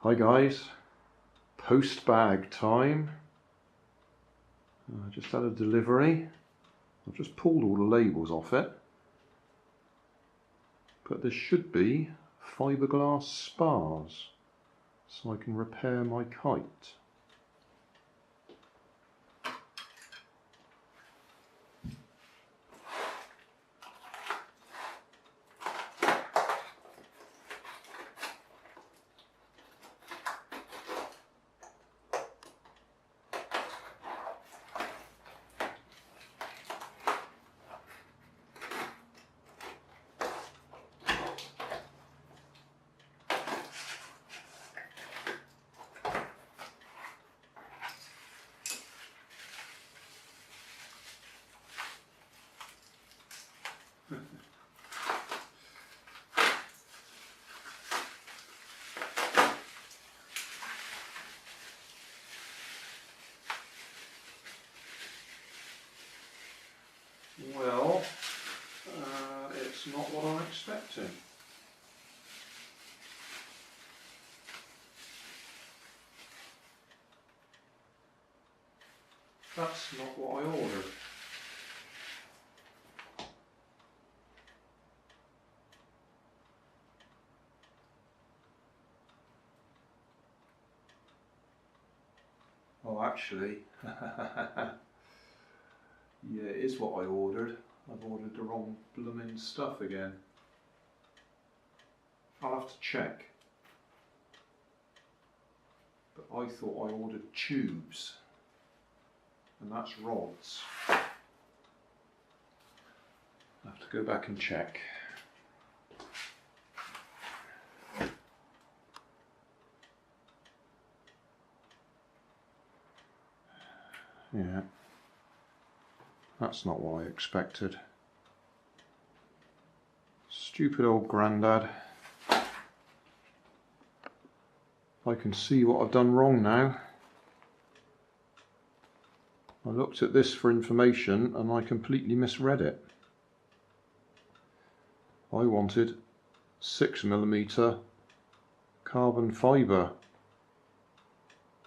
Hi guys, Postbag time. I just had a delivery. I've just pulled all the labels off it, but there should be fiberglass spars so I can repair my kite. Well, it's not what I'm expecting. That's not what I ordered. Oh, actually, yeah, it is what I ordered. I've ordered the wrong blooming stuff again. I'll have to check. But I thought I ordered tubes, and that's rods. I'll have to go back and check. Yeah. That's not what I expected. Stupid old Grandad. I can see what I've done wrong now. I looked at this for information and I completely misread it. I wanted 6mm carbon fibre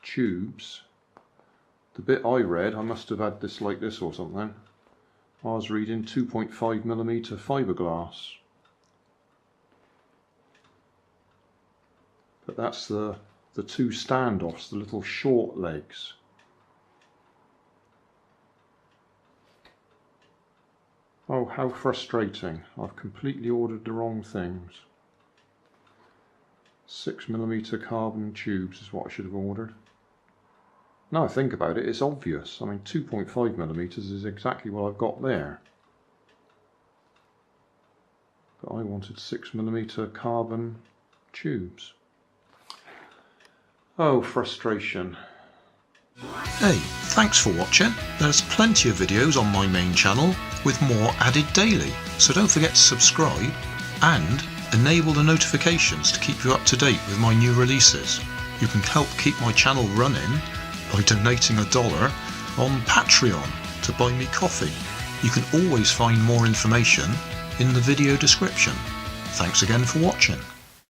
tubes. The bit I read, I must have had this like this or something. I was reading 2.5mm fiberglass. But that's the two standoffs, the little short legs. Oh, how frustrating. I've completely ordered the wrong things. 6mm carbon tubes is what I should have ordered. Now I think about it, it's obvious. I mean, 2.5mm is exactly what I've got there. But I wanted 6mm carbon tubes. Oh, frustration. Hey, thanks for watching. There's plenty of videos on my main channel with more added daily, so don't forget to subscribe and enable the notifications to keep you up to date with my new releases. You can help keep my channel running by donating $1 on Patreon to buy me coffee. You can always find more information in the video description. Thanks again for watching.